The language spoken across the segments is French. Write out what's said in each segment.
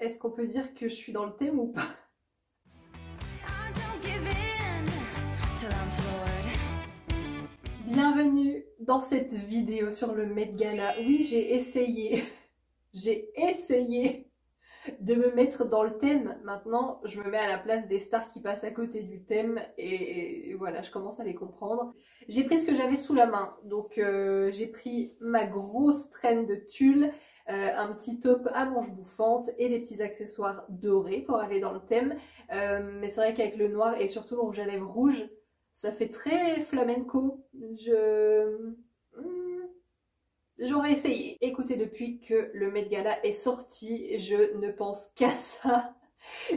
Est-ce qu'on peut dire que je suis dans le thème ou pas? Bienvenue dans cette vidéo sur le Met Gala. Oui, j'ai essayé de me mettre dans le thème. Maintenant, je me mets à la place des stars qui passent à côté du thème et voilà, je commence à les comprendre. J'ai pris ce que j'avais sous la main. Donc j'ai pris ma grosse traîne de tulle, un petit top à manches bouffantes et des petits accessoires dorés pour aller dans le thème. Mais c'est vrai qu'avec le noir et surtout le rouge à lèvres rouge, ça fait très flamenco. J'aurais essayé. Écoutez, depuis que le Met Gala est sorti, je ne pense qu'à ça.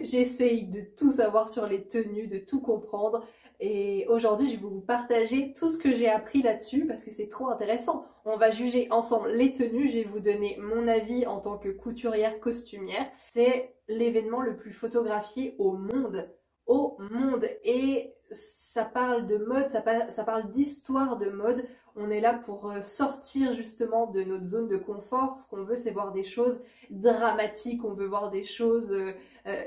J'essaye de tout savoir sur les tenues, de tout comprendre. Et aujourd'hui, je vais vous partager tout ce que j'ai appris là-dessus parce que c'est trop intéressant. On va juger ensemble les tenues. Je vais vous donner mon avis en tant que couturière costumière. C'est l'événement le plus photographié au monde. Au monde. Et ça parle de mode, ça parle d'histoire de mode. On est là pour sortir justement de notre zone de confort. Ce qu'on veut, c'est voir des choses dramatiques, on veut voir des choses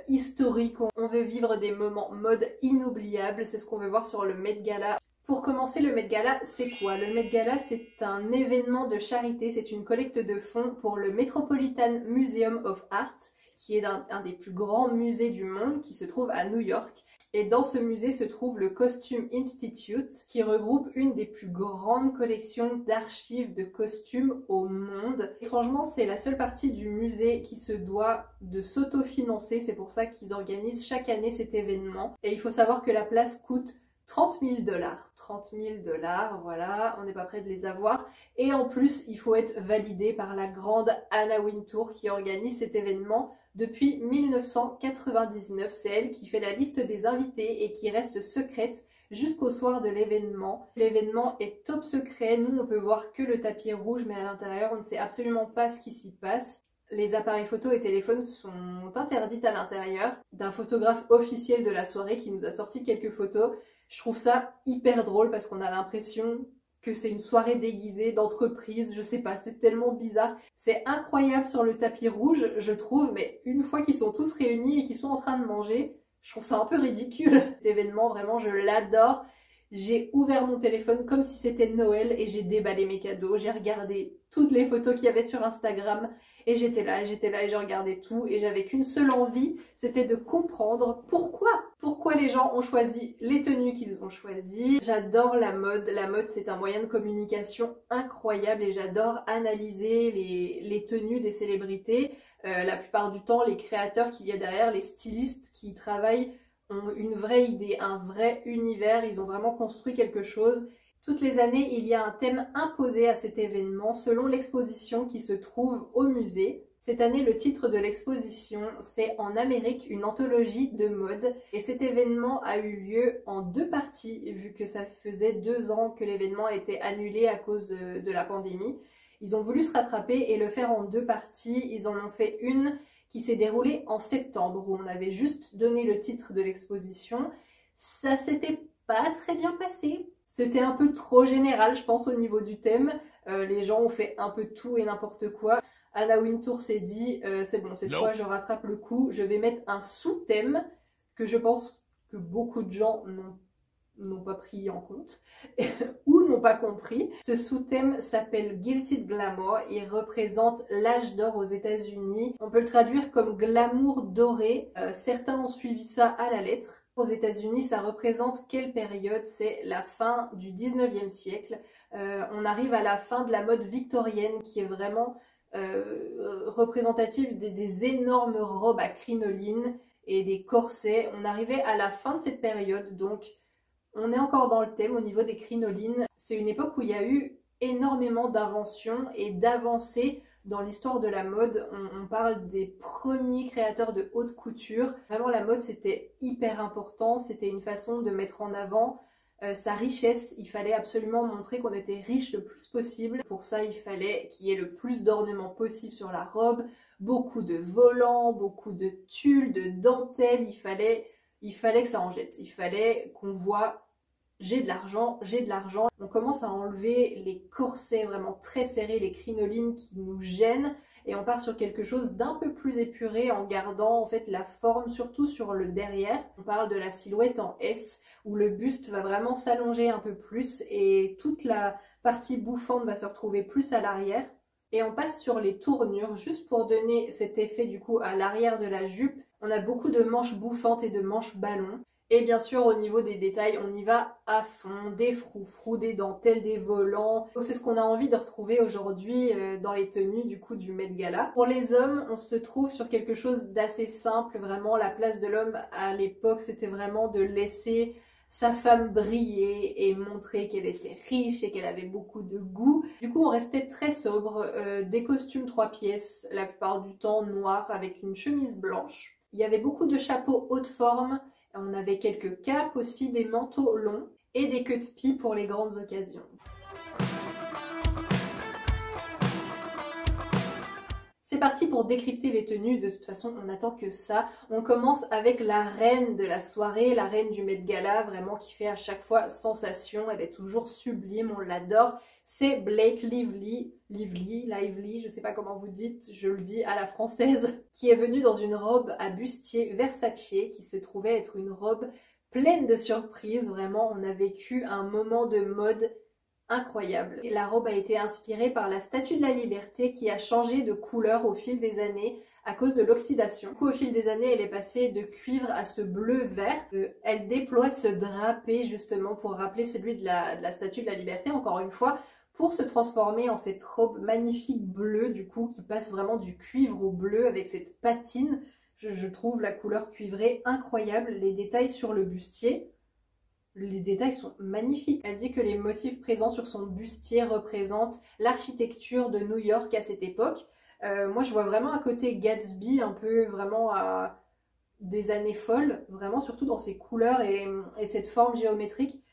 historiques, on veut vivre des moments mode inoubliables. C'est ce qu'on veut voir sur le Met Gala. Pour commencer, le Met Gala, c'est quoi? Le Met Gala, c'est un événement de charité, c'est une collecte de fonds pour le Metropolitan Museum of Art, qui est un des plus grands musées du monde, qui se trouve à New York. Et dans ce musée se trouve le Costume Institute, qui regroupe une des plus grandes collections d'archives de costumes au monde. Étrangement, c'est la seule partie du musée qui se doit de s'autofinancer, c'est pour ça qu'ils organisent chaque année cet événement. Et il faut savoir que la place coûte 30 000 $. 30 000 $, voilà, on n'est pas prêt de les avoir. Et en plus, il faut être validé par la grande Anna Wintour qui organise cet événement depuis 1999. C'est elle qui fait la liste des invités et qui reste secrète jusqu'au soir de l'événement. L'événement est top secret. Nous, on peut voir que le tapis rouge, mais à l'intérieur, on ne sait absolument pas ce qui s'y passe. Les appareils photo et téléphones sont interdits à l'intérieur. D'un photographe officiel de la soirée qui nous a sorti quelques photos. Je trouve ça hyper drôle parce qu'on a l'impression que c'est une soirée déguisée d'entreprise, je sais pas, c'est tellement bizarre. C'est incroyable sur le tapis rouge, je trouve, mais une fois qu'ils sont tous réunis et qu'ils sont en train de manger, je trouve ça un peu ridicule. Cet événement, vraiment, je l'adore. J'ai ouvert mon téléphone comme si c'était Noël et j'ai déballé mes cadeaux. J'ai regardé toutes les photos qu'il y avait sur Instagram et j'étais là et j'ai regardé tout et j'avais qu'une seule envie, c'était de comprendre pourquoi les gens ont choisi les tenues qu'ils ont choisies. J'adore la mode c'est un moyen de communication incroyable et j'adore analyser les tenues des célébrités. La plupart du temps, les créateurs qu'il y a derrière, les stylistes qui travaillent ont une vraie idée, un vrai univers, ils ont vraiment construit quelque chose. Toutes les années, il y a un thème imposé à cet événement selon l'exposition qui se trouve au musée. Cette année, le titre de l'exposition, c'est En Amérique, une anthologie de mode. Et cet événement a eu lieu en 2 parties, vu que ça faisait 2 ans que l'événement a été annulé à cause de la pandémie. Ils ont voulu se rattraper et le faire en 2 parties. Ils en ont fait une qui s'est déroulée en septembre, où on avait juste donné le titre de l'exposition. Ça s'était pas très bien passé. C'était un peu trop général, je pense, au niveau du thème. Les gens ont fait un peu tout et n'importe quoi. Anna Wintour s'est dit, c'est bon, cette fois je rattrape le coup, je vais mettre un sous-thème que je pense que beaucoup de gens n'ont pas pris en compte ou n'ont pas compris. Ce sous-thème s'appelle Gilded Glamour. Il représente l'âge d'or aux États-Unis. On peut le traduire comme glamour doré. Certains ont suivi ça à la lettre. Aux États-Unis, ça représente quelle période? C'est la fin du 19e siècle. On arrive à la fin de la mode victorienne qui est vraiment représentative des énormes robes à crinoline et des corsets. On arrivait à la fin de cette période, donc on est encore dans le thème au niveau des crinolines. C'est une époque où il y a eu énormément d'inventions et d'avancées dans l'histoire de la mode. On parle des premiers créateurs de haute couture. Vraiment, la mode, c'était hyper important. C'était une façon de mettre en avant sa richesse. Il fallait absolument montrer qu'on était riche le plus possible. Pour ça, il fallait qu'il y ait le plus d'ornements possible sur la robe. Beaucoup de volants, beaucoup de tulle, de dentelle. Il fallait que ça en jette. Il fallait qu'on voit j'ai de l'argent, j'ai de l'argent. On commence à enlever les corsets vraiment très serrés, les crinolines qui nous gênent et on part sur quelque chose d'un peu plus épuré en gardant en fait la forme surtout sur le derrière. On parle de la silhouette en S où le buste va vraiment s'allonger un peu plus et toute la partie bouffante va se retrouver plus à l'arrière. Et on passe sur les tournures juste pour donner cet effet du coup à l'arrière de la jupe. On a beaucoup de manches bouffantes et de manches ballons. Et bien sûr, au niveau des détails, on y va à fond, des froufrous, des dentelles, des volants. Donc c'est ce qu'on a envie de retrouver aujourd'hui dans les tenues du coup du Met Gala. Pour les hommes, on se trouve sur quelque chose d'assez simple. Vraiment, la place de l'homme à l'époque, c'était vraiment de laisser sa femme briller et montrer qu'elle était riche et qu'elle avait beaucoup de goût. Du coup, on restait très sobre, des costumes 3 pièces, la plupart du temps noirs avec une chemise blanche. Il y avait beaucoup de chapeaux haute forme. On avait quelques capes aussi, des manteaux longs et des queues de pie pour les grandes occasions. C'est parti pour décrypter les tenues, de toute façon on n'attend que ça. On commence avec la reine de la soirée, la reine du Met Gala, vraiment qui fait à chaque fois sensation, elle est toujours sublime, on l'adore. C'est Blake Lively, je sais pas comment vous dites, je le dis à la française, qui est venue dans une robe à bustier Versace, qui se trouvait être une robe pleine de surprises, vraiment on a vécu un moment de mode incroyable. Et la robe a été inspirée par la Statue de la Liberté qui a changé de couleur au fil des années à cause de l'oxydation. Du coup, au fil des années, elle est passée de cuivre à ce bleu-vert. Elle déploie ce drapé justement pour rappeler celui de la Statue de la Liberté, encore une fois, pour se transformer en cette robe magnifique bleue, du coup, qui passe vraiment du cuivre au bleu avec cette patine. Je trouve la couleur cuivrée incroyable, les détails sur le bustier. Les détails sont magnifiques. Elle dit que les motifs présents sur son bustier représentent l'architecture de New York à cette époque. Moi, je vois vraiment un côté Gatsby, un peu vraiment à des années folles, vraiment surtout dans ses couleurs et cette forme géométrique.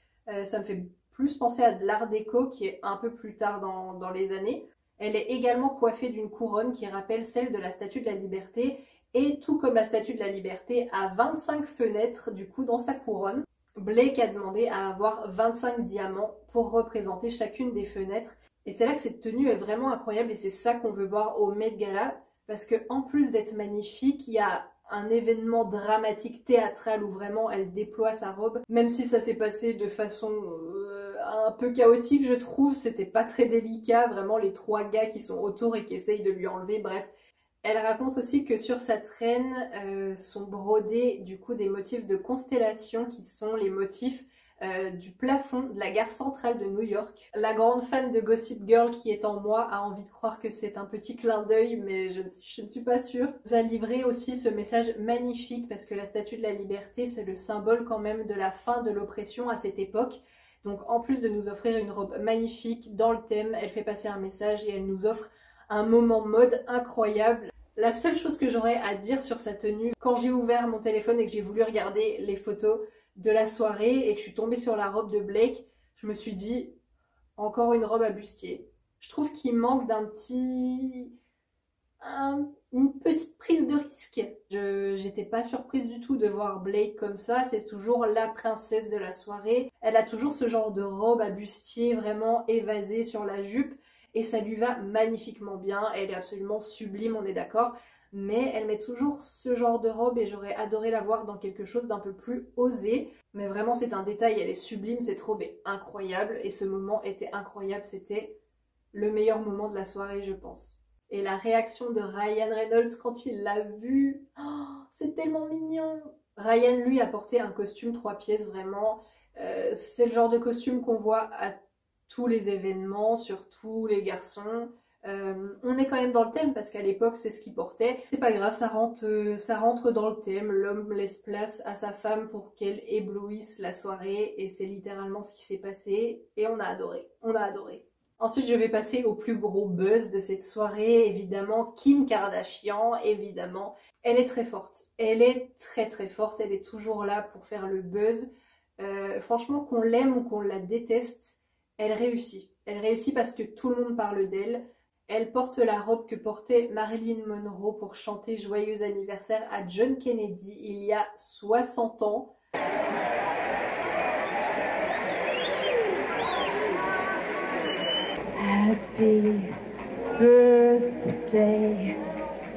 Ça me fait plus penser à de l'art déco qui est un peu plus tard dans les années. Elle est également coiffée d'une couronne qui rappelle celle de la Statue de la Liberté et tout comme la Statue de la Liberté a 25 fenêtres du coup dans sa couronne. Blake a demandé à avoir 25 diamants pour représenter chacune des fenêtres. Et c'est là que cette tenue est vraiment incroyable et c'est ça qu'on veut voir au Met Gala. Parce que en plus d'être magnifique, il y a un événement dramatique théâtral où vraiment elle déploie sa robe. Même si ça s'est passé de façon un peu chaotique, je trouve, c'était pas très délicat. Vraiment les 3 gars qui sont autour et qui essayent de lui enlever, bref. Elle raconte aussi que sur sa traîne sont brodés du coup des motifs de constellation qui sont les motifs du plafond de la gare centrale de New York. La grande fan de Gossip Girl qui est en moi a envie de croire que c'est un petit clin d'œil, mais je ne suis pas sûre. Elle nous a livré aussi ce message magnifique parce que la Statue de la Liberté c'est le symbole quand même de la fin de l'oppression à cette époque. Donc en plus de nous offrir une robe magnifique dans le thème, elle fait passer un message et elle nous offre un moment mode incroyable. La seule chose que j'aurais à dire sur sa tenue, quand j'ai ouvert mon téléphone et que j'ai voulu regarder les photos de la soirée et que je suis tombée sur la robe de Blake, je me suis dit, encore une robe à bustier. Je trouve qu'il manque une petite prise de risque. J'étais pas surprise du tout de voir Blake comme ça, c'est toujours la princesse de la soirée. Elle a toujours ce genre de robe à bustier vraiment évasée sur la jupe. Et ça lui va magnifiquement bien, elle est absolument sublime, on est d'accord, mais elle met toujours ce genre de robe et j'aurais adoré la voir dans quelque chose d'un peu plus osé. Mais vraiment c'est un détail, elle est sublime, cette robe est incroyable et ce moment était incroyable, c'était le meilleur moment de la soirée je pense. Et la réaction de Ryan Reynolds quand il l'a vue, oh, c'est tellement mignon. Ryan lui a porté un costume 3 pièces vraiment, c'est le genre de costume qu'on voit à tous les événements, sur tous les garçons. On est quand même dans le thème parce qu'à l'époque c'est ce qu'il portait. C'est pas grave, ça rentre dans le thème. L'homme laisse place à sa femme pour qu'elle éblouisse la soirée et c'est littéralement ce qui s'est passé et on a adoré. On a adoré. Ensuite je vais passer au plus gros buzz de cette soirée, évidemment Kim Kardashian, évidemment. Elle est très forte, elle est très très forte, elle est toujours là pour faire le buzz. Franchement qu'on l'aime ou qu'on la déteste, elle réussit. Elle réussit parce que tout le monde parle d'elle. Elle porte la robe que portait Marilyn Monroe pour chanter Joyeux anniversaire à John Kennedy il y a 60 ans. Happy birthday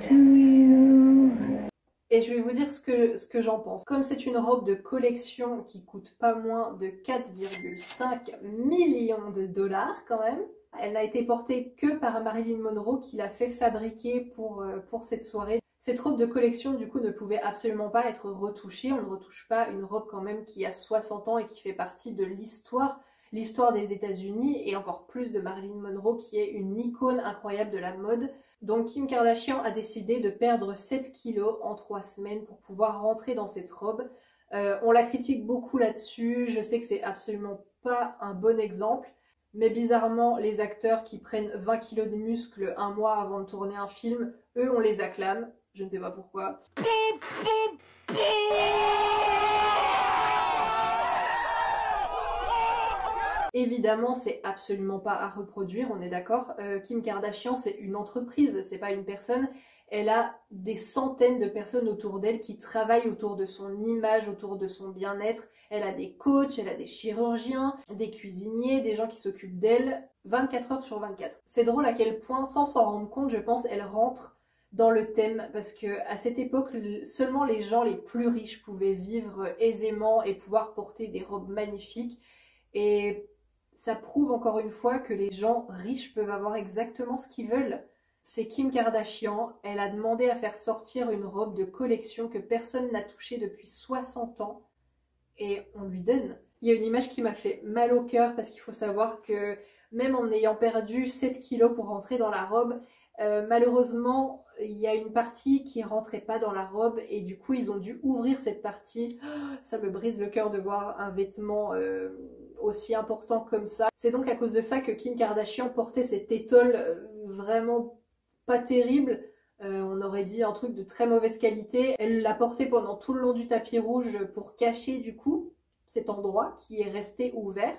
to you. Et je vais vous dire ce que j'en pense. Comme c'est une robe de collection qui coûte pas moins de 4,5 millions de dollars quand même, elle n'a été portée que par Marilyn Monroe qui l'a fait fabriquer pour cette soirée. Cette robe de collection du coup ne pouvait absolument pas être retouchée. On ne retouche pas une robe quand même qui a 60 ans et qui fait partie de l'histoire des États-Unis et encore plus de Marilyn Monroe qui est une icône incroyable de la mode. Donc Kim Kardashian a décidé de perdre 7 kilos en 3 semaines pour pouvoir rentrer dans cette robe. On la critique beaucoup là-dessus, je sais que c'est absolument pas un bon exemple, mais bizarrement les acteurs qui prennent 20 kilos de muscles un mois avant de tourner un film, eux on les acclame, je ne sais pas pourquoi. Évidemment, c'est absolument pas à reproduire, on est d'accord. Kim Kardashian, c'est une entreprise, c'est pas une personne. Elle a des centaines de personnes autour d'elle qui travaillent autour de son image, autour de son bien-être. Elle a des coachs, elle a des chirurgiens, des cuisiniers, des gens qui s'occupent d'elle 24 heures sur 24. C'est drôle à quel point, sans s'en rendre compte, je pense, elle rentre dans le thème parce que à cette époque, seulement les gens les plus riches pouvaient vivre aisément et pouvoir porter des robes magnifiques. Et ça prouve encore une fois que les gens riches peuvent avoir exactement ce qu'ils veulent. C'est Kim Kardashian, elle a demandé à faire sortir une robe de collection que personne n'a touchée depuis 60 ans et on lui donne. Il y a une image qui m'a fait mal au cœur parce qu'il faut savoir que même en ayant perdu 7 kilos pour rentrer dans la robe, malheureusement il y a une partie qui rentrait pas dans la robe et du coup ils ont dû ouvrir cette partie. Ça me brise le cœur de voir un vêtement aussi important comme ça. C'est donc à cause de ça que Kim Kardashian portait cette étole vraiment pas terrible. On aurait dit un truc de très mauvaise qualité. Elle l'a porté pendant tout le long du tapis rouge pour cacher du coup cet endroit qui est resté ouvert.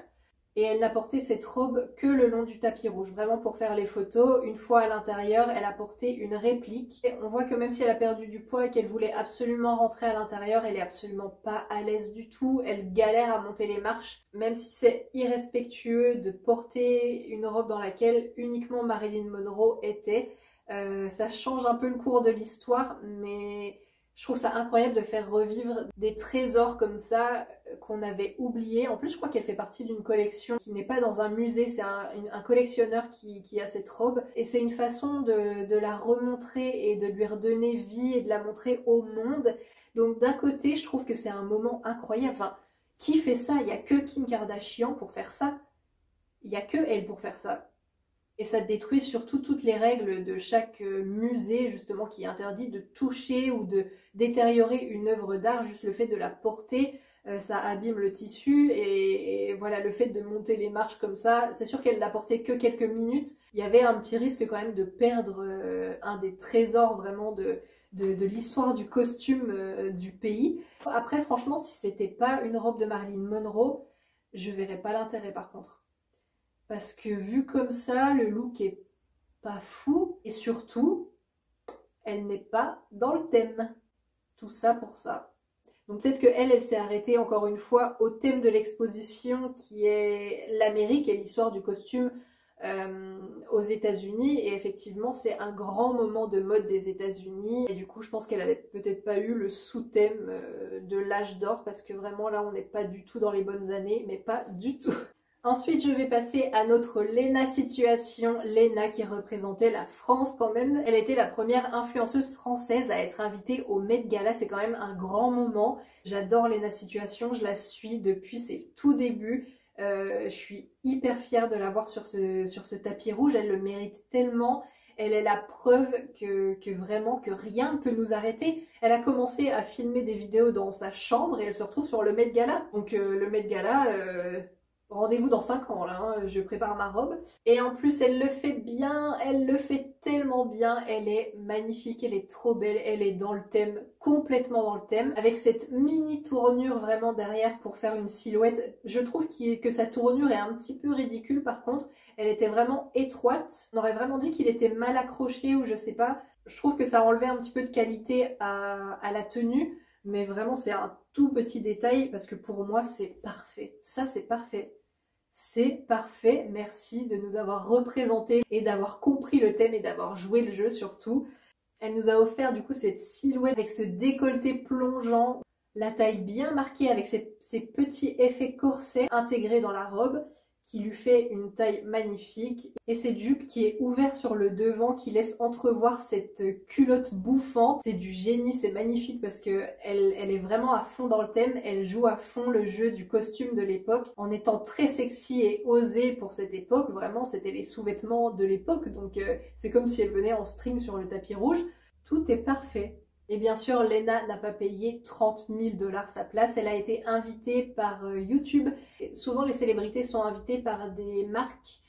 Et elle n'a porté cette robe que le long du tapis rouge, vraiment pour faire les photos. Une fois à l'intérieur, elle a porté une réplique. Et on voit que même si elle a perdu du poids et qu'elle voulait absolument rentrer à l'intérieur, elle est absolument pas à l'aise du tout. Elle galère à monter les marches, même si c'est irrespectueux de porter une robe dans laquelle uniquement Marilyn Monroe était. Ça change un peu le cours de l'histoire, mais je trouve ça incroyable de faire revivre des trésors comme ça qu'on avait oubliés. En plus, je crois qu'elle fait partie d'une collection qui n'est pas dans un musée, c'est un collectionneur qui a cette robe. Et c'est une façon de la remontrer et de lui redonner vie et de la montrer au monde. Donc d'un côté, je trouve que c'est un moment incroyable. Enfin, qui fait ça? Il n'y a que Kim Kardashian pour faire ça. Il n'y a que elle pour faire ça. Et ça détruit surtout toutes les règles de chaque musée, justement, qui interdit de toucher ou de détériorer une œuvre d'art. Juste le fait de la porter, ça abîme le tissu. Et voilà, le fait de monter les marches comme ça, c'est sûr qu'elle l'a porté que quelques minutes. Il y avait un petit risque quand même de perdre un des trésors vraiment de l'histoire du costume du pays. Après, franchement, si c'était pas une robe de Marilyn Monroe, je verrais pas l'intérêt par contre. Parce que vu comme ça, le look est pas fou. Et surtout, elle n'est pas dans le thème. Tout ça pour ça. Donc peut-être qu'elle s'est arrêtée encore une fois au thème de l'exposition qui est l'Amérique et l'histoire du costume aux États-Unis. Et effectivement, c'est un grand moment de mode des États-Unis. Et du coup, je pense qu'elle avait peut-être pas eu le sous-thème de l'âge d'or parce que vraiment là, on n'est pas du tout dans les bonnes années, mais pas du tout. Ensuite, je vais passer à notre Léna situation. Léna qui représentait la France quand même. Elle était la première influenceuse française à être invitée au Met Gala. C'est quand même un grand moment. J'adore Léna situation. Je la suis depuis ses tout débuts. Je suis hyper fière de la voir sur ce tapis rouge. Elle le mérite tellement. Elle est la preuve que vraiment que rien ne peut nous arrêter. Elle a commencé à filmer des vidéos dans sa chambre et elle se retrouve sur le Met Gala. Donc le Met Gala... rendez-vous dans 5 ans là, hein, je prépare ma robe. Et en plus elle le fait bien, elle le fait tellement bien, elle est magnifique, elle est trop belle, elle est dans le thème, complètement dans le thème, avec cette mini tournure vraiment derrière pour faire une silhouette. Je trouve que sa tournure est un petit peu ridicule par contre, elle était vraiment étroite, on aurait vraiment dit qu'il était mal accroché ou je sais pas. Je trouve que ça enlevait un petit peu de qualité à la tenue, mais vraiment c'est un tout petit détail parce que pour moi c'est parfait, ça c'est parfait. C'est parfait, merci de nous avoir représenté et d'avoir compris le thème et d'avoir joué le jeu surtout. Elle nous a offert du coup cette silhouette avec ce décolleté plongeant, la taille bien marquée avec ces petits effets corsets intégrés dans la robe qui lui fait une taille magnifique et cette jupe qui est ouverte sur le devant qui laisse entrevoir cette culotte bouffante. C'est du génie, c'est magnifique parce que elle est vraiment à fond dans le thème, elle joue à fond le jeu du costume de l'époque en étant très sexy et osée pour cette époque. Vraiment, c'était les sous-vêtements de l'époque, donc c'est comme si elle venait en string sur le tapis rouge. Tout est parfait. Et bien sûr, Lena n'a pas payé 30 000 $ sa place. Elle a été invitée par YouTube. Et souvent, les célébrités sont invitées par des marques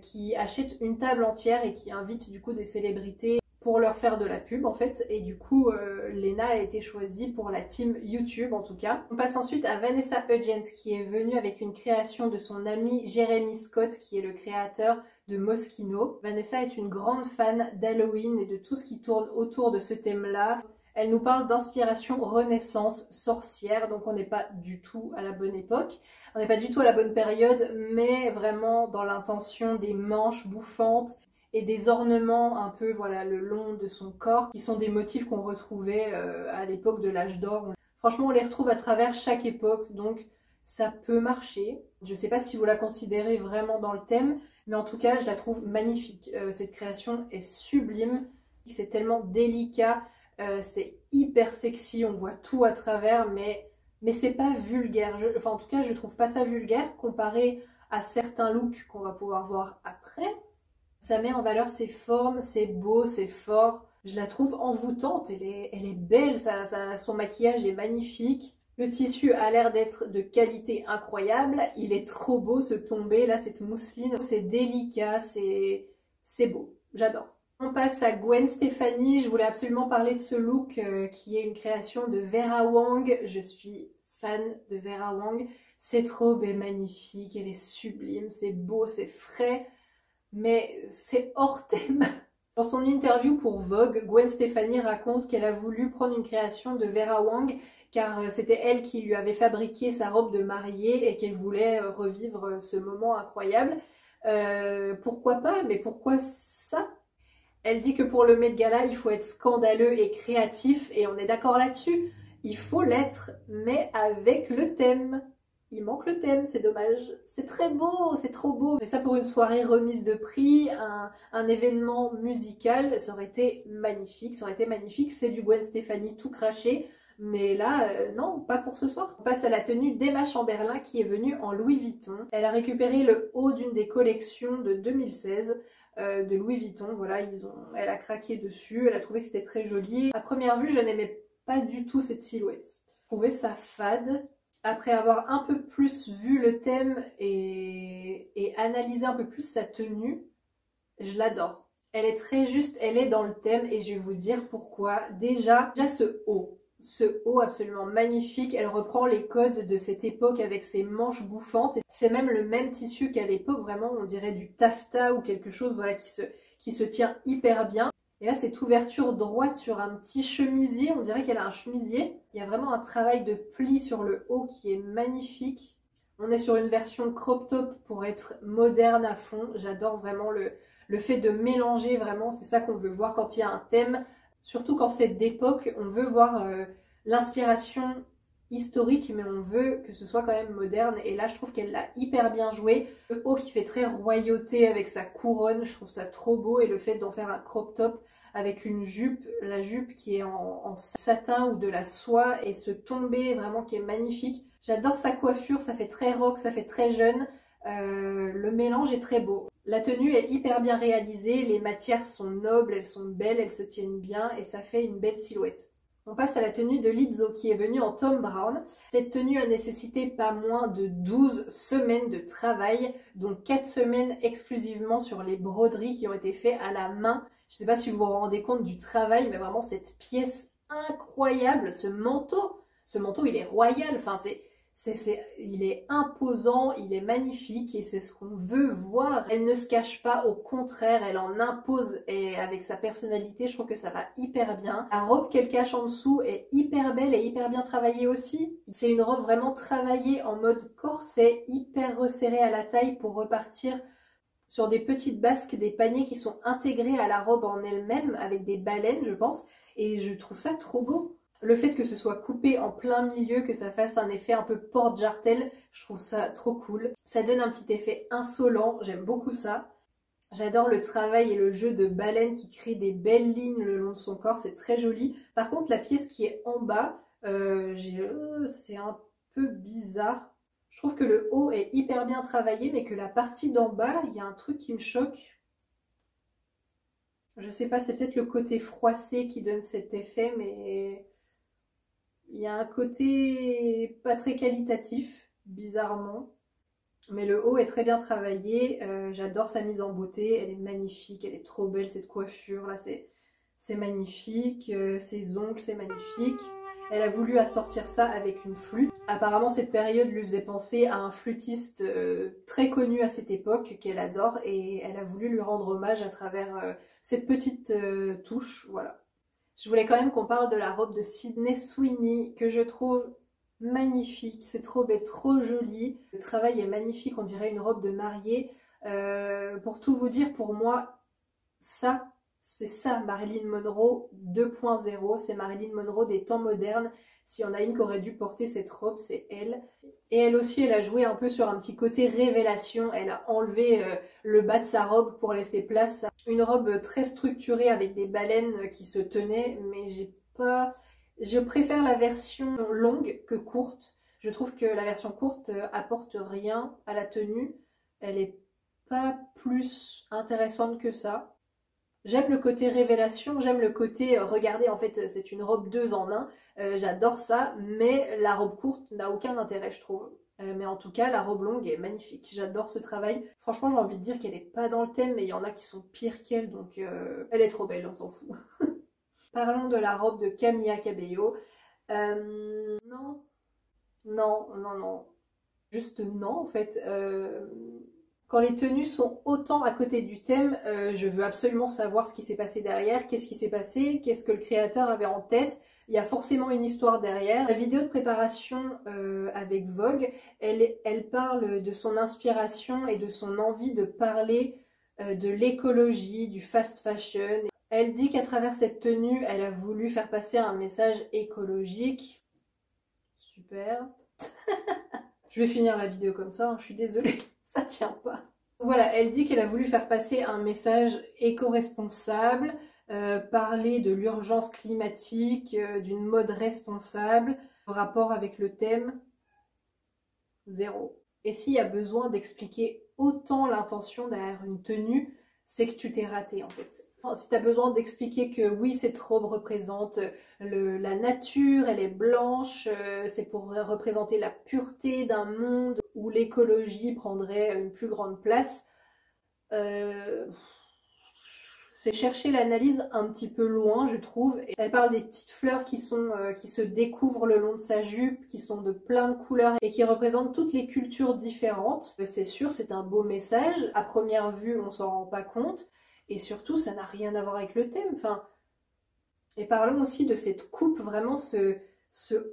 qui achètent une table entière et qui invitent du coup des célébrités pour leur faire de la pub en fait. Et du coup, Lena a été choisie pour la team YouTube en tout cas. On passe ensuite à Vanessa Hudgens qui est venue avec une création de son ami Jeremy Scott qui est le créateur de Moschino. Vanessa est une grande fan d'Halloween et de tout ce qui tourne autour de ce thème-là. Elle nous parle d'inspiration renaissance sorcière, donc on n'est pas du tout à la bonne époque, on n'est pas du tout à la bonne période, mais vraiment dans l'intention des manches bouffantes et des ornements un peu voilà le long de son corps, qui sont des motifs qu'on retrouvait à l'époque de l'âge d'or. Franchement, on les retrouve à travers chaque époque, donc ça peut marcher. Je sais pas si vous la considérez vraiment dans le thème, mais en tout cas, je la trouve magnifique. Cette création est sublime, c'est tellement délicat, c'est hyper sexy, on voit tout à travers, mais c'est pas vulgaire. Enfin, en tout cas, je trouve pas ça vulgaire comparé à certains looks qu'on va pouvoir voir après. Ça met en valeur ses formes, c'est beau, c'est fort. Je la trouve envoûtante, elle est belle, son maquillage est magnifique. Le tissu a l'air d'être de qualité incroyable, il est trop beau ce tombé, là cette mousseline, c'est délicat, c'est beau, j'adore. On passe à Gwen Stefani, je voulais absolument parler de ce look qui est une création de Vera Wang, je suis fan de Vera Wang. Cette robe est magnifique, elle est sublime, c'est beau, c'est frais, mais c'est hors thème. Dans son interview pour Vogue, Gwen Stefani raconte qu'elle a voulu prendre une création de Vera Wang car c'était elle qui lui avait fabriqué sa robe de mariée et qu'elle voulait revivre ce moment incroyable. Pourquoi pas? Mais pourquoi ça? Elle dit que pour le Met Gala, il faut être scandaleux et créatif et on est d'accord là-dessus. Il faut l'être, mais avec le thème. Il manque le thème, c'est dommage. C'est très beau, c'est trop beau. Mais ça pour une soirée remise de prix, un événement musical, ça aurait été magnifique. Ça aurait été magnifique, c'est du Gwen Stefani tout craché. Mais là, non, pas pour ce soir. On passe à la tenue d'Emma Chamberlain qui est venue en Louis Vuitton. Elle a récupéré le haut d'une des collections de 2016 de Louis Vuitton. Voilà, elle a craqué dessus, elle a trouvé que c'était très joli. À première vue, je n'aimais pas du tout cette silhouette. Je trouvais ça fade. Après avoir un peu plus vu le thème et analysé un peu plus sa tenue, je l'adore. Elle est très juste, elle est dans le thème et je vais vous dire pourquoi. Déjà ce haut absolument magnifique, elle reprend les codes de cette époque avec ses manches bouffantes. C'est même le même tissu qu'à l'époque, vraiment on dirait du taffetas ou quelque chose voilà, qui se tient hyper bien. Et là, cette ouverture droite sur un petit chemisier, on dirait qu'elle a un chemisier. Il y a vraiment un travail de pli sur le haut qui est magnifique. On est sur une version crop top pour être moderne à fond. J'adore vraiment le fait de mélanger, vraiment, c'est ça qu'on veut voir quand il y a un thème. Surtout quand c'est d'époque, on veut voir l'inspiration historique, mais on veut que ce soit quand même moderne. Et là, je trouve qu'elle l'a hyper bien joué. Le haut qui fait très royauté avec sa couronne, je trouve ça trop beau. Et le fait d'en faire un crop top avec une jupe, la jupe qui est en satin ou de la soie et ce tombé vraiment qui est magnifique. J'adore sa coiffure, ça fait très rock, ça fait très jeune. Le mélange est très beau. La tenue est hyper bien réalisée, les matières sont nobles, elles sont belles, elles se tiennent bien et ça fait une belle silhouette. On passe à la tenue de Lizzo qui est venue en Thom Browne. Cette tenue a nécessité pas moins de 12 semaines de travail, dont 4 semaines exclusivement sur les broderies qui ont été faites à la main. Je ne sais pas si vous vous rendez compte du travail, mais vraiment cette pièce incroyable, ce manteau il est royal, enfin Il est imposant, il est magnifique et c'est ce qu'on veut voir. Elle ne se cache pas, au contraire, elle en impose et avec sa personnalité, je trouve que ça va hyper bien. La robe qu'elle cache en dessous est hyper belle et hyper bien travaillée aussi. C'est une robe vraiment travaillée en mode corset, hyper resserrée à la taille pour repartir sur des petites basques, des paniers qui sont intégrés à la robe en elle-même avec des baleines, je pense, et je trouve ça trop beau. Le fait que ce soit coupé en plein milieu, que ça fasse un effet un peu porte-jartel, je trouve ça trop cool. Ça donne un petit effet insolent, j'aime beaucoup ça. J'adore le travail et le jeu de baleine qui crée des belles lignes le long de son corps, c'est très joli. Par contre, la pièce qui est en bas, c'est un peu bizarre. Je trouve que le haut est hyper bien travaillé, mais que la partie d'en bas, il y a un truc qui me choque. Je sais pas, c'est peut-être le côté froissé qui donne cet effet, mais il y a un côté pas très qualitatif, bizarrement. Mais le haut est très bien travaillé, j'adore sa mise en beauté, elle est magnifique, elle est trop belle cette coiffure, là c'est magnifique, ses ongles c'est magnifique. Elle a voulu assortir ça avec une flûte. Apparemment cette période lui faisait penser à un flûtiste très connu à cette époque qu'elle adore et elle a voulu lui rendre hommage à travers cette petite touche, voilà. Je voulais quand même qu'on parle de la robe de Sydney Sweeney que je trouve magnifique, c'est trop bête, trop joli. Le travail est magnifique, on dirait une robe de mariée. Pour tout vous dire, pour moi, c'est ça Marilyn Monroe 2.0, c'est Marilyn Monroe des temps modernes. S'il y en a une qui aurait dû porter cette robe, c'est elle. Et elle aussi, elle a joué un peu sur un petit côté révélation. Elle a enlevé le bas de sa robe pour laisser place à une robe très structurée avec des baleines qui se tenaient, mais je préfère la version longue que courte. Je trouve que la version courte apporte rien à la tenue. Elle est pas plus intéressante que ça. J'aime le côté révélation, j'aime le côté regardez, en fait c'est une robe 2 en 1, j'adore ça, mais la robe courte n'a aucun intérêt je trouve. Mais en tout cas la robe longue est magnifique, j'adore ce travail. Franchement j'ai envie de dire qu'elle est pas dans le thème, mais il y en a qui sont pires qu'elle, donc elle est trop belle, on s'en fout. Parlons de la robe de Camila Cabello. Non, non, non, non. Juste non en fait. Quand les tenues sont autant à côté du thème, je veux absolument savoir ce qui s'est passé derrière, qu'est-ce qui s'est passé, qu'est-ce que le créateur avait en tête. Il y a forcément une histoire derrière. La vidéo de préparation avec Vogue, elle parle de son inspiration et de son envie de parler de l'écologie, du fast fashion. Elle dit qu'à travers cette tenue, elle a voulu faire passer un message écologique. Super. Je vais finir la vidéo comme ça, hein, je suis désolée. Ça tient pas. Voilà, elle dit qu'elle a voulu faire passer un message éco-responsable, parler de l'urgence climatique, d'une mode responsable, rapport avec le thème, zéro. Et s'il y a besoin d'expliquer autant l'intention derrière une tenue, c'est que tu t'es raté en fait. Si tu as besoin d'expliquer que oui, cette robe représente la nature, elle est blanche, c'est pour représenter la pureté d'un monde où l'écologie prendrait une plus grande place, c'est chercher l'analyse un petit peu loin, je trouve. Et elle parle des petites fleurs qui se découvrent le long de sa jupe, qui sont de plein de couleurs et qui représentent toutes les cultures différentes. C'est sûr, c'est un beau message. À première vue, on s'en rend pas compte. Et surtout, ça n'a rien à voir avec le thème. Enfin, et parlons aussi de cette coupe, vraiment ce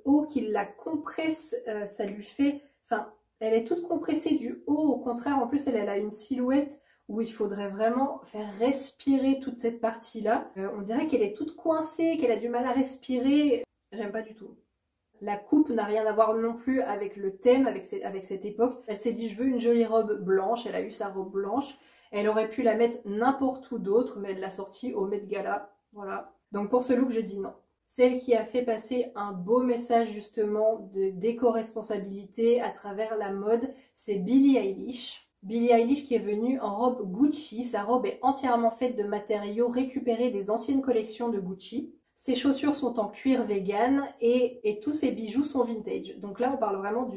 haut qui la compresse, ça lui fait... Enfin, elle est toute compressée du haut, au contraire, en plus elle a une silhouette où il faudrait vraiment faire respirer toute cette partie-là. On dirait qu'elle est toute coincée, qu'elle a du mal à respirer. J'aime pas du tout. La coupe n'a rien à voir non plus avec le thème, avec cette époque. Elle s'est dit je veux une jolie robe blanche, elle a eu sa robe blanche. Elle aurait pu la mettre n'importe où d'autre, mais elle l'a sortie au Met Gala. Voilà. Donc pour ce look, je dis non. Celle qui a fait passer un beau message justement d'éco-responsabilité à travers la mode, c'est Billie Eilish. Billie Eilish qui est venue en robe Gucci. Sa robe est entièrement faite de matériaux récupérés des anciennes collections de Gucci. Ses chaussures sont en cuir vegan et tous ses bijoux sont vintage. Donc là, on parle vraiment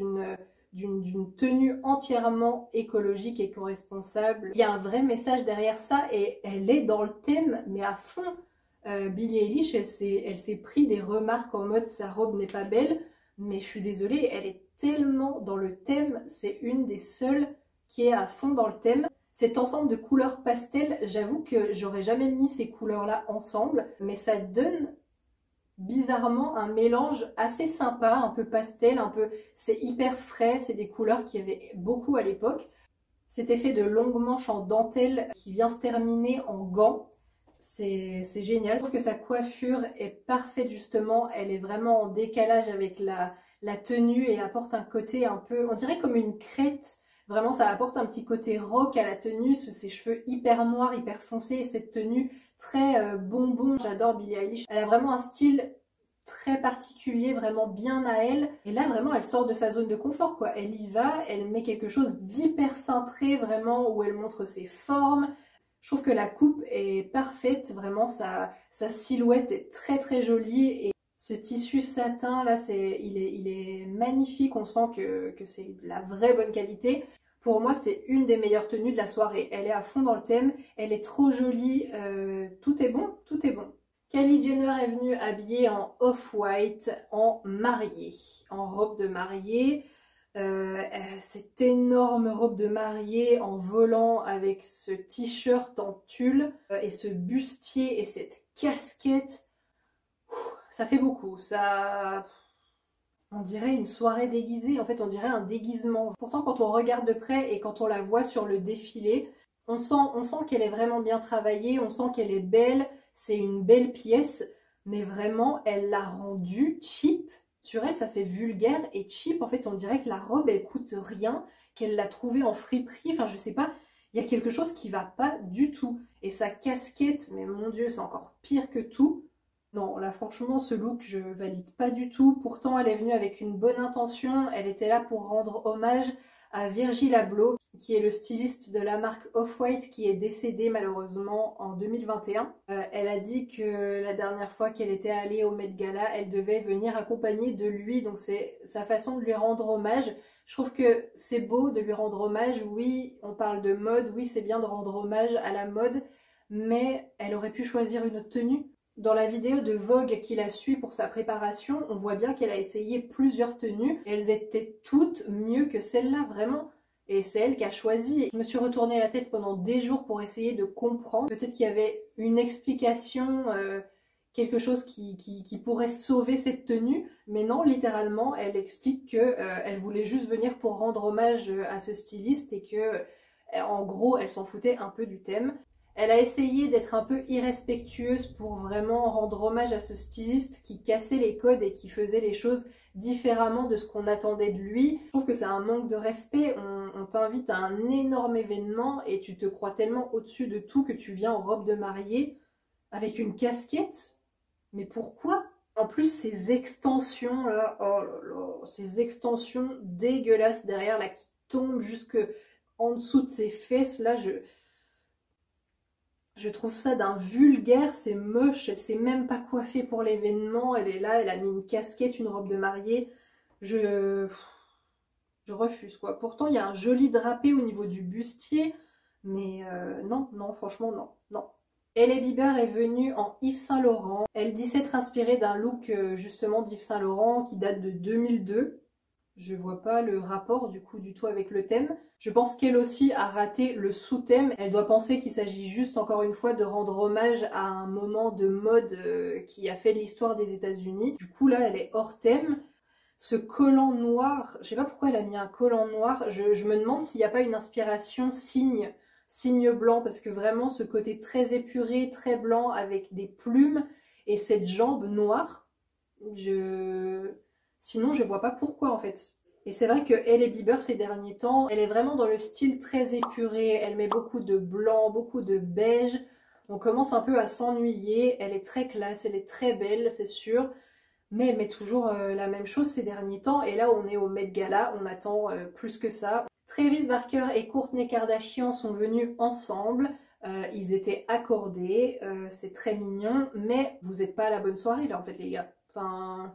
d'une tenue entièrement écologique et éco-responsable. Il y a un vrai message derrière ça et elle est dans le thème, mais à fond. Billie Eilish, elle s'est pris des remarques en mode sa robe n'est pas belle. mais je suis désolée, elle est tellement dans le thème, c'est une des seules qui est à fond dans le thème. Cet ensemble de couleurs pastel, j'avoue que j'aurais jamais mis ces couleurs-là ensemble, mais ça donne bizarrement un mélange assez sympa, un peu pastel, un peu... C'est hyper frais, c'est des couleurs qu'il y avait beaucoup à l'époque. Cet effet de longue manche en dentelle qui vient se terminer en gants, c'est génial. Je trouve que sa coiffure est parfaite justement, elle est vraiment en décalage avec la tenue et apporte un côté un peu, on dirait comme une crête. Vraiment, ça apporte un petit côté rock à la tenue, ses cheveux hyper noirs, hyper foncés et cette tenue très bonbon. J'adore Billie Eilish. Elle a vraiment un style très particulier, vraiment bien à elle. Et là, vraiment, elle sort de sa zone de confort, quoi. Elle y va, elle met quelque chose d'hyper cintré, vraiment, où elle montre ses formes. Je trouve que la coupe est parfaite, vraiment, sa silhouette est très très jolie. Et ce tissu satin, là, il est magnifique, on sent que c'est la vraie bonne qualité. Pour moi, c'est une des meilleures tenues de la soirée. Elle est à fond dans le thème, elle est trop jolie, tout est bon, tout est bon. Kylie Jenner est venue habillée en off-white, en mariée, en robe de mariée. Cette énorme robe de mariée en volant avec ce t-shirt en tulle et ce bustier et cette casquette. Ça fait beaucoup, ça... On dirait une soirée déguisée, en fait on dirait un déguisement. Pourtant quand on regarde de près et quand on la voit sur le défilé, on sent qu'elle est vraiment bien travaillée, on sent qu'elle est belle, c'est une belle pièce, mais vraiment elle l'a rendue cheap. Sur elle ça fait vulgaire et cheap, en fait on dirait que la robe elle coûte rien, qu'elle l'a trouvée en friperie, enfin je sais pas, il y a quelque chose qui va pas du tout. Et sa casquette, mais mon Dieu c'est encore pire que tout. Non, là franchement ce look je valide pas du tout. Pourtant elle est venue avec une bonne intention. Elle était là pour rendre hommage à Virgil Abloh, qui est le styliste de la marque Off-White qui est décédé malheureusement en 2021. Elle a dit que la dernière fois qu'elle était allée au Met Gala, elle devait venir accompagnée de lui. Donc c'est sa façon de lui rendre hommage. Je trouve que c'est beau de lui rendre hommage. Oui, on parle de mode. Oui, c'est bien de rendre hommage à la mode. Mais elle aurait pu choisir une autre tenue. Dans la vidéo de Vogue qui la suit pour sa préparation, on voit bien qu'elle a essayé plusieurs tenues et elles étaient toutes mieux que celle-là, vraiment. Et c'est elle qui a choisi. Je me suis retourné la tête pendant des jours pour essayer de comprendre. Peut-être qu'il y avait une explication, quelque chose qui pourrait sauver cette tenue. Mais non, littéralement, elle explique que elle voulait juste venir pour rendre hommage à ce styliste et que, en gros, elle s'en foutait un peu du thème. Elle a essayé d'être un peu irrespectueuse pour vraiment rendre hommage à ce styliste qui cassait les codes et qui faisait les choses différemment de ce qu'on attendait de lui. Je trouve que c'est un manque de respect. On t'invite à un énorme événement et tu te crois tellement au-dessus de tout que tu viens en robe de mariée avec une casquette. Mais pourquoi? En plus, ces extensions là, oh là là, ces extensions dégueulasses derrière là qui tombent jusque en dessous de ses fesses là, je trouve ça d'un vulgaire, c'est moche, elle s'est même pas coiffée pour l'événement, elle est là, elle a mis une casquette, une robe de mariée. Je refuse quoi. Pourtant il y a un joli drapé au niveau du bustier, mais non, non, franchement non, non. Hailey Bieber est venue en Yves Saint Laurent. Elle dit s'être inspirée d'un look justement d'Yves Saint Laurent qui date de 2002. Je vois pas le rapport du coup du tout avec le thème. Je pense qu'elle aussi a raté le sous-thème. Elle doit penser qu'il s'agit juste encore une fois de rendre hommage à un moment de mode qui a fait l'histoire des États-Unis. Du coup là elle est hors thème. Ce collant noir, je sais pas pourquoi elle a mis un collant noir. Je me demande s'il n'y a pas une inspiration signe blanc, parce que vraiment ce côté très épuré, très blanc avec des plumes et cette jambe noire, sinon je vois pas pourquoi en fait. Et c'est vrai que Hailey Bieber ces derniers temps, elle est vraiment dans le style très épuré, elle met beaucoup de blanc, beaucoup de beige, on commence un peu à s'ennuyer, elle est très classe, elle est très belle c'est sûr, mais elle met toujours la même chose ces derniers temps, et là on est au Met Gala, on attend plus que ça. Travis Barker et Kourtney Kardashian sont venus ensemble, ils étaient accordés, c'est très mignon, mais vous n'êtes pas à la bonne soirée là en fait les gars. Enfin,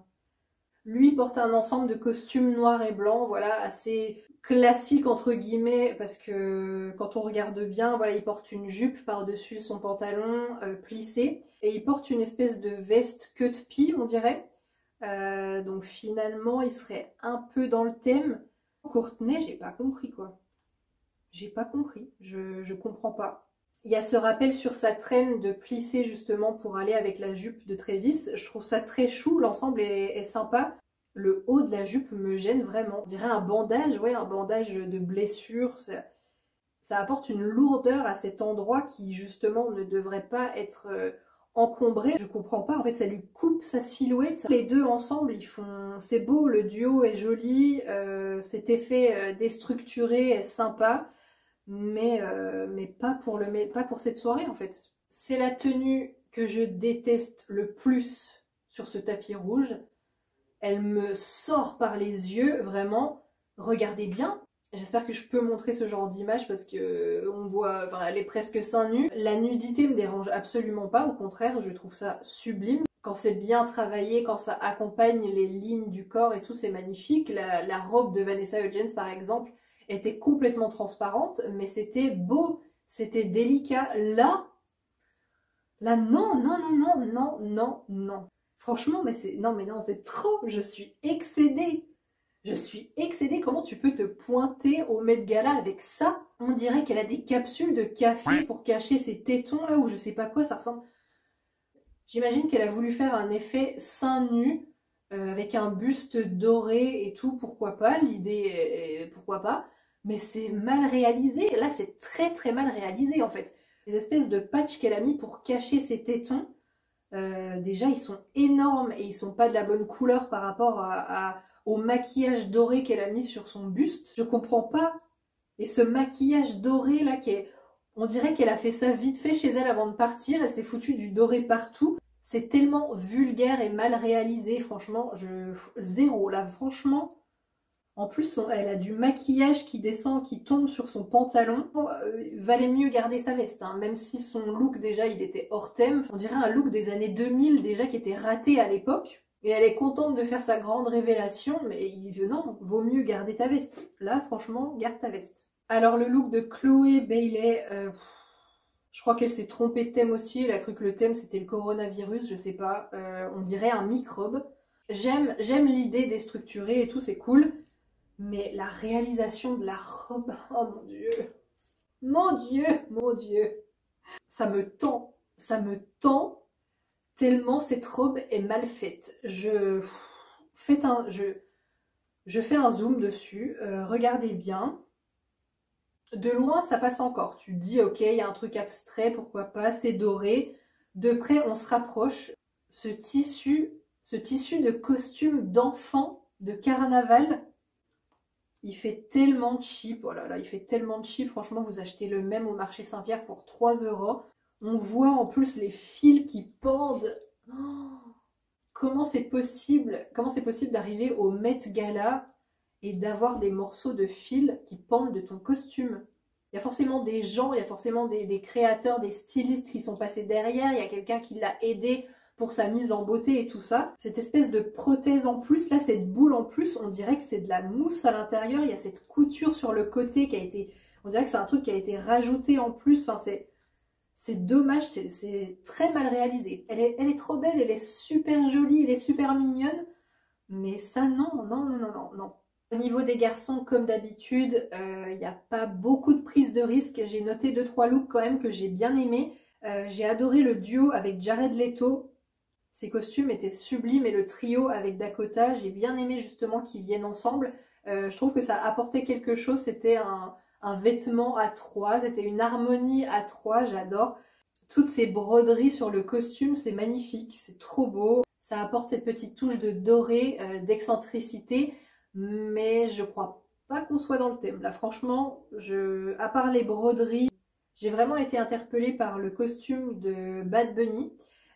lui porte un ensemble de costumes noirs et blancs, voilà, assez classique entre guillemets, parce que quand on regarde bien, voilà, il porte une jupe par-dessus son pantalon plissé, et il porte une espèce de veste cut-pie on dirait. Donc finalement, il serait un peu dans le thème. Courtenay, j'ai pas compris quoi. J'ai pas compris, je comprends pas. Il y a ce rappel sur sa traîne de plisser justement pour aller avec la jupe de Travis. Je trouve ça très chou, l'ensemble est sympa. Le haut de la jupe me gêne vraiment. On dirait un bandage, ouais, un bandage de blessure. Ça apporte une lourdeur à cet endroit qui justement ne devrait pas être encombré. Je comprends pas, en fait ça lui coupe sa silhouette. Les deux ensemble, ils font... C'est beau, le duo est joli, cet effet déstructuré est sympa. Mais pas pour cette soirée en fait. C'est la tenue que je déteste le plus sur ce tapis rouge. Elle me sort par les yeux, vraiment. Regardez bien. J'espère que je peux montrer ce genre d'image parce que on voit, enfin, elle est presque seins nus. La nudité me dérange absolument pas, au contraire, je trouve ça sublime. Quand c'est bien travaillé, quand ça accompagne les lignes du corps et tout, c'est magnifique. La robe de Vanessa Hudgens par exemple, était complètement transparente, mais c'était beau, c'était délicat. Là, non, non, non, non, non, non, non. Franchement, non, c'est trop, je suis excédée. Je suis excédée, comment tu peux te pointer au Met Gala avec ça? On dirait qu'elle a des capsules de café pour cacher ses tétons là, ou je sais pas quoi, ça ressemble. J'imagine qu'elle a voulu faire un effet seins nus, avec un buste doré et tout, pourquoi pas, l'idée, pourquoi pas. Mais c'est mal réalisé. Là, c'est très très mal réalisé en fait. Les espèces de patchs qu'elle a mis pour cacher ses tétons, déjà ils sont énormes et ils sont pas de la bonne couleur par rapport au maquillage doré qu'elle a mis sur son buste. Je comprends pas. Et ce maquillage doré là, on dirait qu'elle a fait ça vite fait chez elle avant de partir. Elle s'est foutue du doré partout. C'est tellement vulgaire et mal réalisé. Franchement, zéro là, franchement. En plus, elle a du maquillage qui descend, qui tombe sur son pantalon. Valait mieux garder sa veste, hein. Même si son look déjà, il était hors thème. On dirait un look des années 2000 déjà qui était raté à l'époque. Et elle est contente de faire sa grande révélation, mais non, vaut mieux garder ta veste. Là, franchement, garde ta veste. Alors le look de Chloé Bailey, je crois qu'elle s'est trompée de thème aussi. Elle a cru que le thème c'était le coronavirus, je sais pas. On dirait un microbe. J'aime l'idée déstructurée et tout, c'est cool. Mais la réalisation de la robe, oh mon Dieu, mon Dieu, mon Dieu, ça me tend tellement cette robe est mal faite. Je fais un zoom dessus, regardez bien. De loin, ça passe encore. Tu te dis, ok, il y a un truc abstrait, pourquoi pas, c'est doré. De près, on se rapproche. Ce tissu de costume d'enfant, de carnaval, il fait tellement cheap, oh là là, il fait tellement cheap, franchement vous achetez le même au marché Saint-Pierre pour 3 €. On voit en plus les fils qui pendent. Oh, comment c'est possible d'arriver au Met Gala et d'avoir des morceaux de fils qui pendent de ton costume? Il y a forcément des gens, il y a forcément des créateurs, des stylistes qui sont passés derrière, il y a quelqu'un qui l'a aidé pour sa mise en beauté et tout ça. Cette espèce de prothèse en plus, là cette boule en plus, on dirait que c'est de la mousse à l'intérieur, il y a cette couture sur le côté qui a été... On dirait que c'est un truc qui a été rajouté en plus, enfin c'est dommage, c'est très mal réalisé. Elle est trop belle, elle est super jolie, elle est super mignonne, mais ça non, non, non, non, non, non. Au niveau des garçons, comme d'habitude, il n'y a pas beaucoup de prise de risque. J'ai noté 2-3 looks quand même que j'ai bien aimé. J'ai adoré le duo avec Jared Leto. Ses costumes étaient sublimes et le trio avec Dakota, j'ai bien aimé justement qu'ils viennent ensemble. Je trouve que ça apportait quelque chose, c'était un vêtement à trois, c'était une harmonie à trois, j'adore. Toutes ces broderies sur le costume, c'est magnifique, c'est trop beau. Ça apporte cette petite touche de doré, d'excentricité, mais je crois pas qu'on soit dans le thème. Là franchement, à part les broderies, j'ai vraiment été interpellée par le costume de Bad Bunny.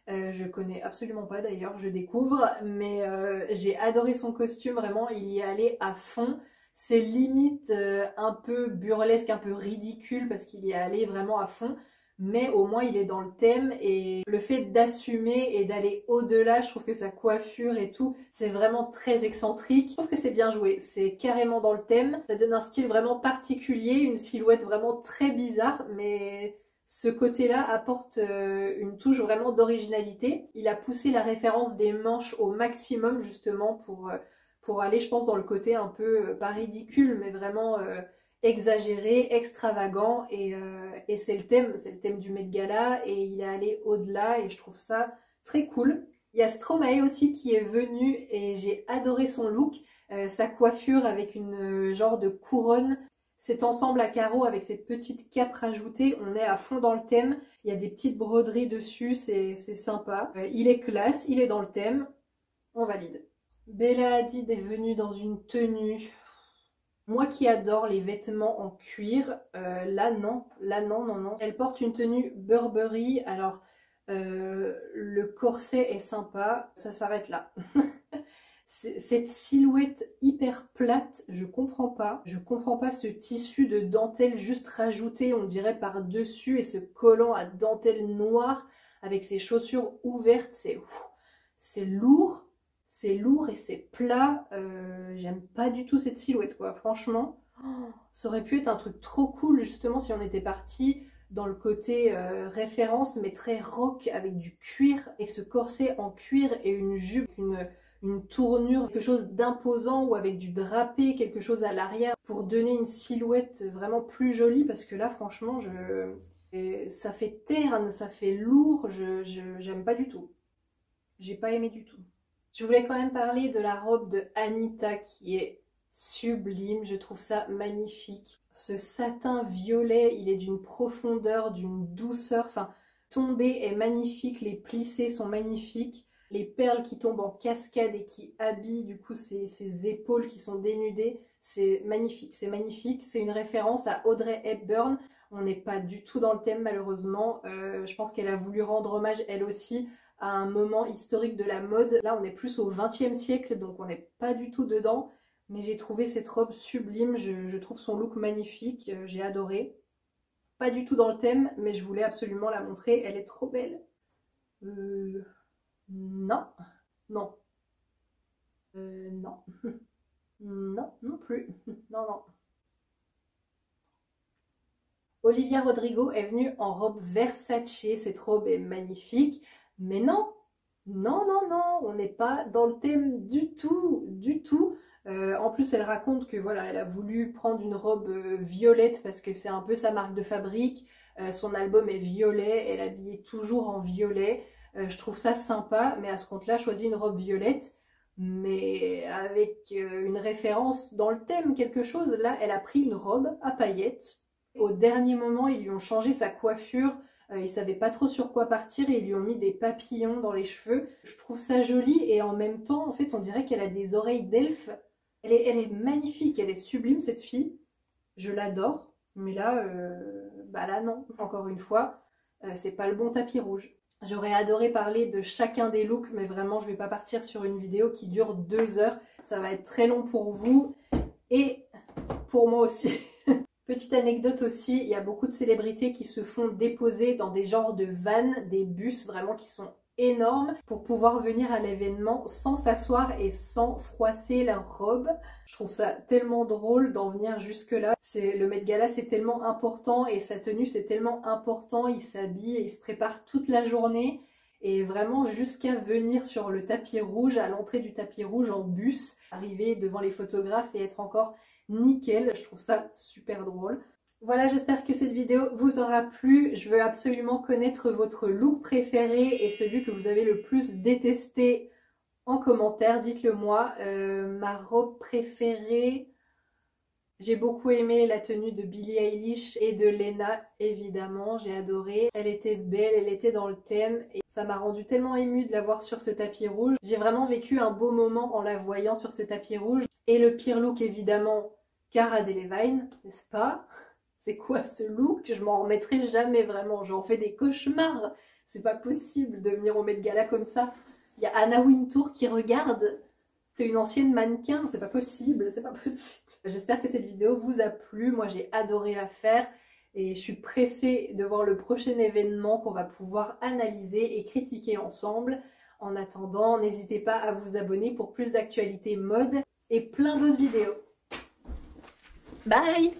Je connais absolument pas d'ailleurs, je découvre, mais j'ai adoré son costume, vraiment, il y est allé à fond. C'est limite un peu burlesque, un peu ridicule parce qu'il y est allé vraiment à fond, mais au moins il est dans le thème et le fait d'assumer et d'aller au-delà, je trouve que sa coiffure et tout, c'est vraiment très excentrique. Je trouve que c'est bien joué, c'est carrément dans le thème, ça donne un style vraiment particulier, une silhouette vraiment très bizarre, mais Ce côté-là apporte une touche vraiment d'originalité. Il a poussé la référence des manches au maximum justement pour aller, je pense, dans le côté un peu, pas ridicule, mais vraiment exagéré, extravagant. Et c'est le thème du Met Gala et il est allé au-delà et je trouve ça très cool. Il y a Stromae aussi qui est venu et j'ai adoré son look, sa coiffure avec une genre de couronne. Cet ensemble à carreaux avec cette petite cape rajoutée, on est à fond dans le thème. Il y a des petites broderies dessus, c'est sympa. Il est classe, il est dans le thème, on valide. Bella Hadid est venue dans une tenue. Moi qui adore les vêtements en cuir, là non, non. Elle porte une tenue Burberry, alors le corset est sympa, ça s'arrête là. Cette silhouette hyper plate, je comprends pas ce tissu de dentelle juste rajouté, on dirait par-dessus, et ce collant à dentelle noire avec ses chaussures ouvertes, c'est lourd et c'est plat. J'aime pas du tout cette silhouette quoi, franchement. Ça aurait pu être un truc trop cool justement si on était parti dans le côté référence mais très rock avec du cuir, et ce corset en cuir et une jupe, une tournure, quelque chose d'imposant ou avec du drapé, quelque chose à l'arrière pour donner une silhouette vraiment plus jolie, parce que là franchement ça fait terne, ça fait lourd, j'aime pas du tout. J'ai pas aimé du tout. Je voulais quand même parler de la robe de Anita qui est sublime, je trouve ça magnifique. Ce satin violet, il est d'une profondeur, d'une douceur, enfin tombé est magnifique, les plissés sont magnifiques. Les perles qui tombent en cascade et qui habillent du coup ses épaules qui sont dénudées, c'est magnifique, c'est magnifique. C'est une référence à Audrey Hepburn. On n'est pas du tout dans le thème malheureusement. Je pense qu'elle a voulu rendre hommage elle aussi à un moment historique de la mode. Là on est plus au XXe siècle donc on n'est pas du tout dedans. Mais j'ai trouvé cette robe sublime, je trouve son look magnifique, j'ai adoré. Pas du tout dans le thème mais je voulais absolument la montrer, elle est trop belle. Non, non, non, non, non plus, non, non. Olivia Rodrigo est venue en robe Versace, cette robe est magnifique, mais non, on n'est pas dans le thème du tout, du tout. En plus, elle raconte que voilà, elle a voulu prendre une robe violette parce que c'est un peu sa marque de fabrique. Son album est violet, elle habillait toujours en violet. Je trouve ça sympa, mais à ce compte-là, choisis une robe violette, mais avec une référence dans le thème, quelque chose. Là, elle a pris une robe à paillettes. Au dernier moment, ils lui ont changé sa coiffure. Ils savaient pas trop sur quoi partir et ils lui ont mis des papillons dans les cheveux. Je trouve ça joli et en même temps, en fait, on dirait qu'elle a des oreilles d'elfe. Elle est magnifique, elle est sublime cette fille. Je l'adore, mais là, bah là non. Encore une fois, c'est pas le bon tapis rouge. J'aurais adoré parler de chacun des looks, mais vraiment, je vais pas partir sur une vidéo qui dure 2 heures. Ça va être très long pour vous et pour moi aussi. Petite anecdote aussi, il y a beaucoup de célébrités qui se font déposer dans des genres de vannes, des bus vraiment qui sont énormes pour pouvoir venir à l'événement sans s'asseoir et sans froisser leur robe. Je trouve ça tellement drôle d'en venir jusque là. Le Met Gala c'est tellement important et sa tenue c'est tellement important, il s'habille et il se prépare toute la journée et vraiment jusqu'à venir sur le tapis rouge, à l'entrée du tapis rouge en bus, arriver devant les photographes et être encore nickel. Je trouve ça super drôle. Voilà, j'espère que cette vidéo vous aura plu. Je veux absolument connaître votre look préféré et celui que vous avez le plus détesté en commentaire. Dites-le moi. Ma robe préférée, j'ai beaucoup aimé la tenue de Billie Eilish et de Lena, évidemment. J'ai adoré. Elle était belle, elle était dans le thème et ça m'a rendu tellement émue de la voir sur ce tapis rouge. J'ai vraiment vécu un beau moment en la voyant sur ce tapis rouge. Et le pire look, évidemment, Cara Delevingne, n'est-ce pas? C'est quoi ce look? Je m'en remettrai jamais vraiment, j'en fais des cauchemars. C'est pas possible de venir au Met Gala comme ça. Il y a Anna Wintour qui regarde. T'es une ancienne mannequin, c'est pas possible, c'est pas possible. J'espère que cette vidéo vous a plu, moi j'ai adoré la faire et je suis pressée de voir le prochain événement qu'on va pouvoir analyser et critiquer ensemble. En attendant, n'hésitez pas à vous abonner pour plus d'actualités mode et plein d'autres vidéos. Bye!